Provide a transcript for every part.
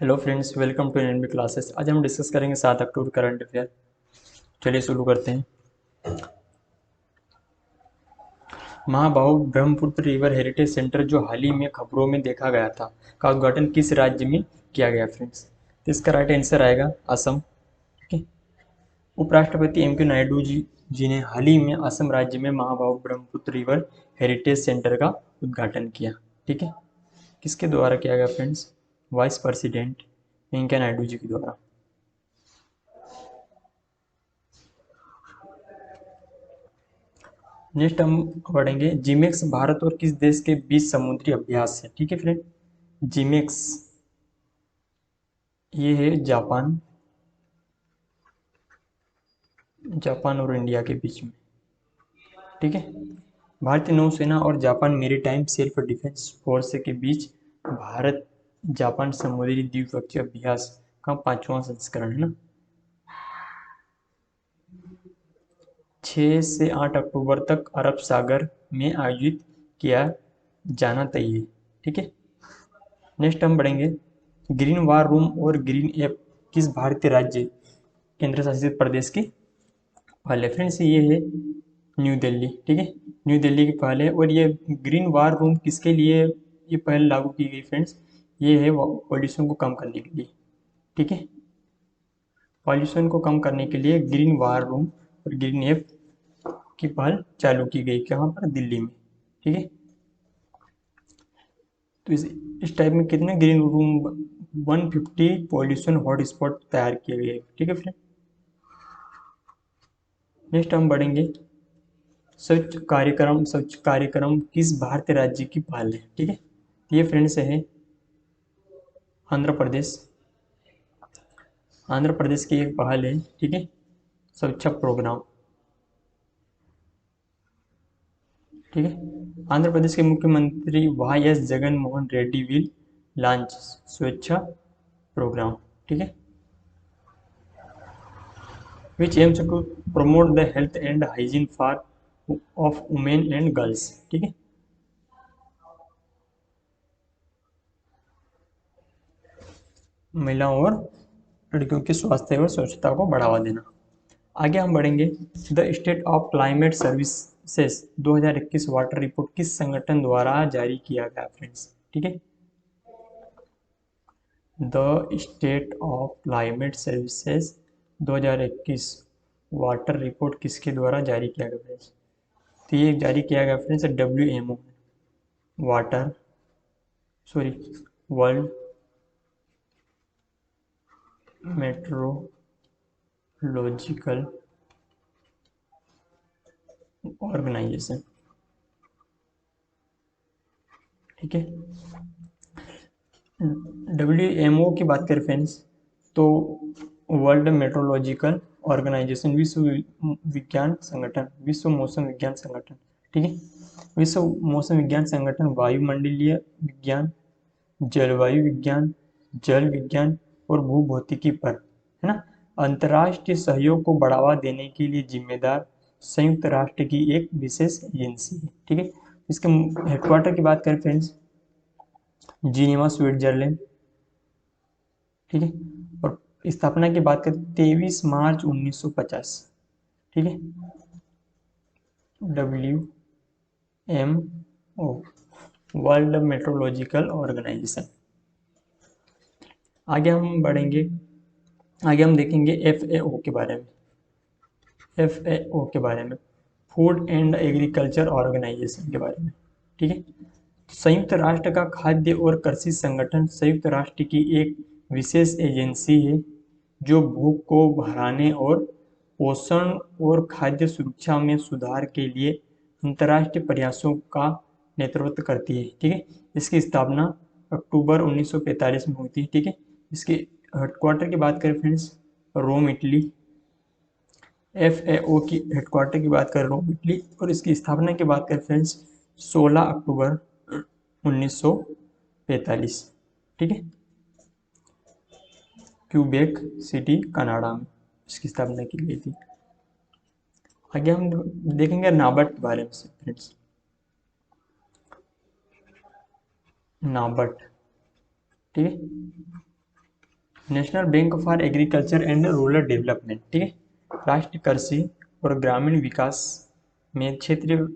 Hello friends, welcome to NNB classes. आज हम discuss करेंगे 7 अक्टूबर करंट अफेयर। चलिए शुरू करते हैं। महाबाहु ब्रह्मपुत्र रिवर हेरिटेज सेंटर जो हाल ही में खबरों में देखा गया था, का उद्घाटन किस राज्य में किया गया फ्रेंड्स? तो इसका राइट आंसर आएगा असम। ठीक है। उपराष्ट्रपति एम के नायडू जी ने हाल ही में असम राज्य में महाबाहु ब्रह्मपुत्र रिवर हेरिटेज सेंटर का उद्घाटन किया। ठीक है। किसके द्वारा किया गया friends? Vice president Venkaiah Naidu ji के द्वारा। नेक्स्ट हम पढ़ेंगे जिमेक्स भारत और किस देश के बीच समुद्री अभ्यास है। ठीक है फ्रेंड। जिमेक्स ये है जापान, जापान और इंडिया के बीच में। ठीक है। भारतीय नौसेना और Japan maritime self defence force के बीच भारत जापान समुद्री द्विपक्षीय अभ्यास का 5वां संस्करण है ना। 6 से 8 अक्टूबर तक अरब सागर में आयोजित किया जाना तय है। ठीक है। नेक्स्ट हम पढ़ेंगे ग्रीन वार रूम और ग्रीन ऐप किस भारतीय राज्य केंद्र शासित प्रदेश की पहल है फ्रेंड्स? ये है न्यू दिल्ली। ठीक है। न्यू दिल्ली की पहल है। और ये ग्रीन वार रूम किसके लिए ये पहल लागू की गई फ्रेंड्स? ये है पॉल्यूशन को कम करने के लिए। ठीक है। पॉल्यूशन को कम करने के लिए ग्रीन वार रूम और ग्रीन ऐप की पहल चालू की गई। कहाँ पर? दिल्ली में। ठीक है। तो इस टाइप में कितने ग्रीन रूम 150 पॉल्यूशन हॉटस्पॉट तैयार किए गए। ठीक है फ्रेंड। नेक्स्ट हम बढ़ेंगे स्वच्छ कार्यक्रम किस भारतीय राज्य की पहल है? ठीक है। ये फ्रेंड्स है आंध्र प्रदेश। आंध्र प्रदेश की एक पहल है। ठीक है। स्वच्छ प्रोग्राम। ठीक है। आंध्र प्रदेश के मुख्यमंत्री Y S Jagan Mohan Reddy will launch Swachh program. ठीक है। which aims to promote the health and hygiene for of women and girls। ठीक है। महिलाओं और लड़कियों के स्वास्थ्य और स्वच्छता को बढ़ावा देना। आगे हम बढ़ेंगे the state of climate services 2021 water report किस संगठन द्वारा जारी किया गया फ्रेंड्स? ठीक है। The state of climate services 2021 water report किसके द्वारा जारी किया गया फ्रेंड्स? तो ये जारी किया गया friends WMO water sorry world meteorological organisation. ठीक है। WMO की बात करें फ्रेंड्स तो वर्ल्ड मेट्रोलॉजिकल ऑर्गेनाइजेशन विश्व मौसम विज्ञान संगठन। ठीक है। विश्व मौसम विज्ञान संगठन वायुमंडलीय विज्ञान, जलवायु विज्ञान, जल विज्ञान और भूभौतिकी पर है ना अंतर्राष्ट्रीय सहयोग को बढ़ावा देने के लिए जिम्मेदार संयुक्त राष्ट्र की एक विशेष एजेंसी है। ठीक है। इसके हेडक्वार्टर की बात करें फ्रेंड्स जिनेवा स्विट्जरलैंड। ठीक है। और स्थापना की बात करें 23 मार्च 1950। ठीक है। WMO world meteorological organisation. आगे हम बढ़ेंगे। आगे हम देखेंगे FAO के बारे में। FAO के बारे में फूड एंड एग्रीकल्चर ऑर्गेनाइजेशन के बारे में। ठीक है। संयुक्त राष्ट्र का खाद्य और कृषि संगठन संयुक्त राष्ट्र की एक विशेष एजेंसी है जो भूख को बढ़ाने और पोषण और खाद्य सुरक्षा में सुधार के लिए अंतर्राष्ट्रीय प्रयासों का नेतृत्व करती है। ठीक है। इसकी स्थापना अक्टूबर 1945 में हुई थी। ठीक है। इसके हेडक्वार्टर की बात करें फ्रेंड्स रोम इटली। FAO की हेडक्वार्टर की बात करें रोम इटली और इसकी स्थापना की बात करें फ्रेंड्स 16 अक्टूबर 1945। ठीक है। क्यूबेक सिटी कनाडा में इसकी स्थापना की गई थी। आगे हम देखेंगे नाबार्ड के बारे में फ्रेंड्स। नाबार्ड। ठीक है। National bank for agriculture and rural development, ठीक है। राष्ट्रीय कृषि और ग्रामीण विकास में क्षेत्रीय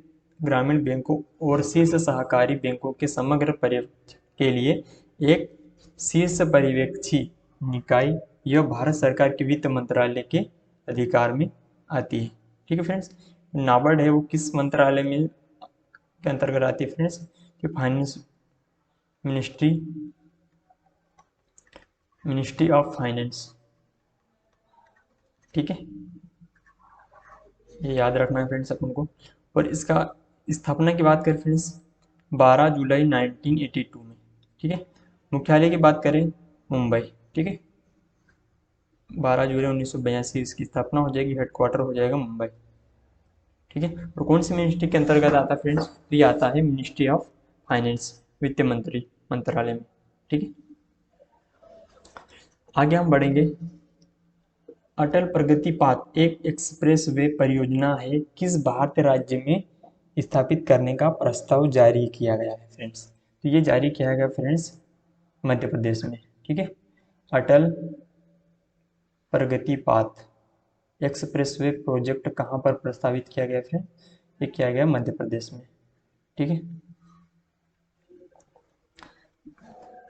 ग्रामीण बैंकों और शीर्ष सहकारी बैंकों के समग्र पर्यवेक्षण के लिए एक शीर्ष पर्यवेक्षी निकाय, यह भारत सरकार के वित्त मंत्रालय के अधिकार में आती है, ठीक है फ्रेंड्स। नाबार्ड है वो किस मंत्रालय में के अंतर्गत आती है फ्रेंड्स? कि finance ministry, ministry of finance, ठीक है। ये याद रखना है फ्रेंड्स अपन को। और इसका स्थापना की बात करें फ्रेंड्स 12 जुलाई 1982 में, ठीक है। मुख्यालय की बात करें मुंबई, ठीक है। 12 जुलाई 1982 इसकी स्थापना हो जाएगी, हेडक्वार्टर हो जाएगा मुंबई, ठीक है। और कौन सी मिनिस्ट्री के अंतर्गत आता है फ्रेंड्स? तो ये आता है मिनिस्ट्री ऑफ फाइनेंस, वित्त मंत्री मंत्रालय में, ठीक है। आगे हम बढ़ेंगे। अटल प्रगति पाथ एक एक्सप्रेस वे परियोजना है, किस भारतीय राज्य में स्थापित करने का प्रस्ताव जारी किया गया है फ्रेंड्स? तो ये जारी किया गया फ्रेंड्स मध्य प्रदेश में, ठीक है। अटल प्रगति पाथ एक्सप्रेस वे प्रोजेक्ट कहाँ पर प्रस्तावित किया गया फ्रेंड? ये किया गया मध्य प्रदेश में, ठीक है।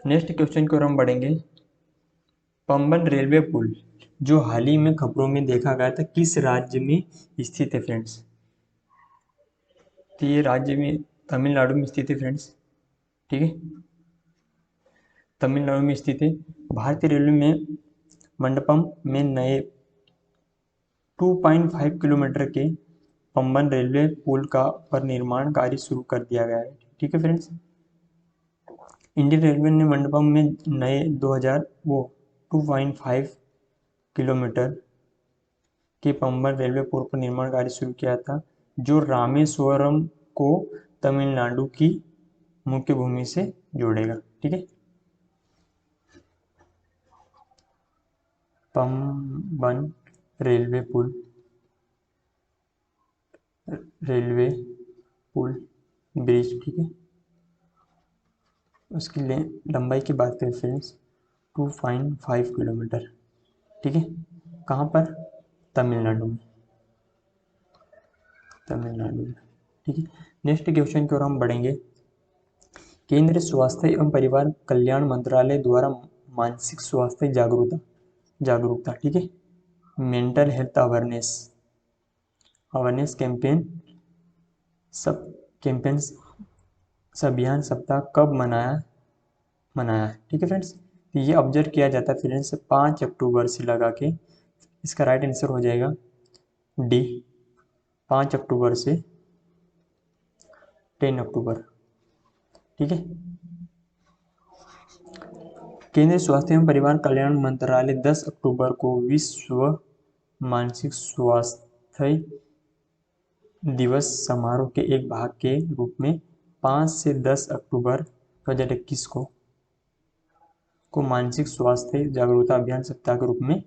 नेक्स्ट क्वेश्चन की ओर हम बढ़ेंगे। पंबन रेलवे पुल जो हाल ही में खबरों में देखा गया था, किस राज्य में स्थित है फ्रेंड्स? तो ये राज्य में तमिलनाडु में स्थित है फ्रेंड्स, ठीक है। तमिलनाडु में स्थित है। भारतीय रेलवे में मंडपम में नए 2.5 किलोमीटर के पंबन रेलवे पुल का पर निर्माण कार्य शुरू कर दिया गया है, ठीक है फ्रेंड्स। इंडियन रेलवे ने मंडपम में नए 2.5 किलोमीटर के पंबन रेलवे पुल पर निर्माण कार्य शुरू किया था, जो रामेश्वरम को तमिलनाडु की मुख्य भूमि से जोड़ेगा, ठीक है। पंबन रेलवे पुल, रेलवे पुल ब्रिज, ठीक है। उसकी लंबाई की बात करें फ्रेंड्स 2.5 किलोमीटर, ठीक है। कहाँ पर? तमिलनाडु में, तमिलनाडु में, ठीक है। नेक्स्ट क्वेश्चन की ओर हम बढ़ेंगे। केंद्रीय स्वास्थ्य एवं परिवार कल्याण मंत्रालय द्वारा मानसिक स्वास्थ्य जागरूकता जागरूकता, ठीक है, mental health awareness awareness campaign सब कैंपेन्स अभियान सप्ताह कब मनाया मनाया है, ठीक है फ्रेंड्स। तो ये ऑब्जर्व किया जाता है फ्रेंड्स 5 अक्टूबर से लगा के, इसका राइट आंसर हो जाएगा डी, 5 अक्टूबर से 10 अक्टूबर, ठीक है। केंद्रीय स्वास्थ्य एवं परिवार कल्याण मंत्रालय 10 अक्टूबर को विश्व मानसिक स्वास्थ्य दिवस समारोह के एक भाग के रूप में 5 से 10 अक्टूबर 2021 को मानसिक स्वास्थ्य जागरूकता अभियान सप्ताह के रूप में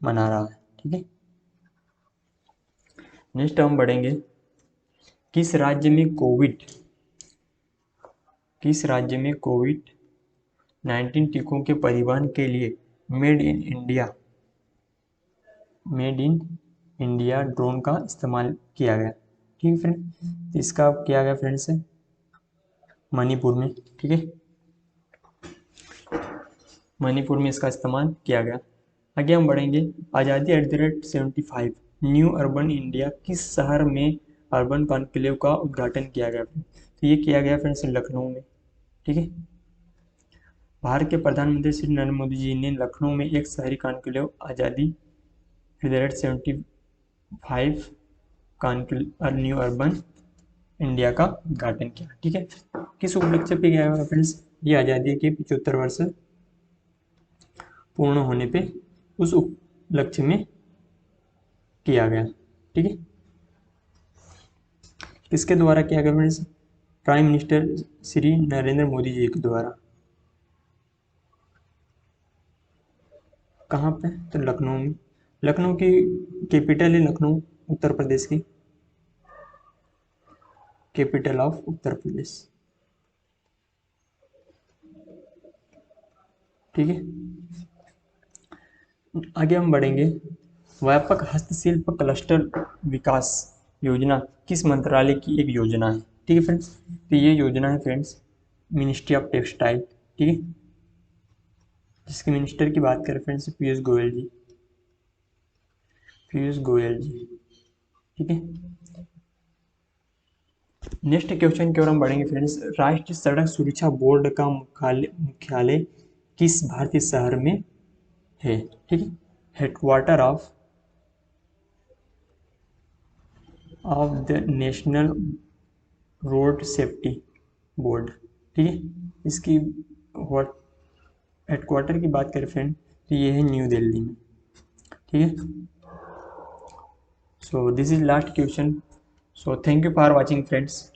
मना रहा है, ठीक है। नेक्स्ट हम बढ़ेंगे। किस राज्य में कोविड 19 टीकों के परिवहन के लिए मेड इन इंडिया ड्रोन का इस्तेमाल किया गया, ठीक है फ्रेंड। इसका किया गया फ्रेंड्स मणिपुर में, ठीक है। मणिपुर में इसका इस्तेमाल किया गया। आगे हम बढ़ेंगे। आज़ादी @75 न्यू अर्बन इंडिया किस शहर में अर्बन कॉन्क्लेव का उद्घाटन किया गया? तो ये किया गया फ्रेंड्स लखनऊ में, ठीक है। भारत के प्रधानमंत्री श्री नरेंद्र मोदी जी ने लखनऊ में एक शहरी कॉन्क्लेव आज़ादी @75 कॉन्क्लेव न्यू अर्बन इंडिया का उद्घाटन किया, ठीक है। किस उपलक्ष्य पे किया गया फ्रेंड्स? ये आज़ादी के 75 वर्ष पूर्ण होने पे उस उपलक्ष्य में किया गया, ठीक है। किसके द्वारा किया गया friends? Prime minister Shri Narendra Modi ji के द्वारा। कहाँ पे? तो लखनऊ में। लखनऊ की कैपिटल है लखनऊ, उत्तर प्रदेश की कैपिटल ऑफ उत्तर प्रदेश, ठीक है। आगे हम बढ़ेंगे। व्यापक हस्तशिल्प क्लस्टर विकास योजना किस मंत्रालय की एक योजना है? ठीक है फ्रेंड्स, तो ये योजना है फ्रेंड्स मिनिस्ट्री ऑफ टेक्सटाइल, ठीक है, जिसके मिनिस्टर की बात करें फ्रेंड्स पीयूष गोयल जी, पीयूष गोयल जी, ठीक है। नेक्स्ट क्वेश्चन की ओर हम बढ़ेंगे फ्रेंड्स। राष्ट्रीय सड़क सुरक्षा बोर्ड का मुख्यालय किस भारतीय शहर में है? ठीक है, headquarter of the national road safety board, ठीक है, इसकी हेडक्वार्टर की बात करें फ्रेंड तो ये है न्यू दिल्ली में, ठीक है। So this is last question. So thank you for watching friends.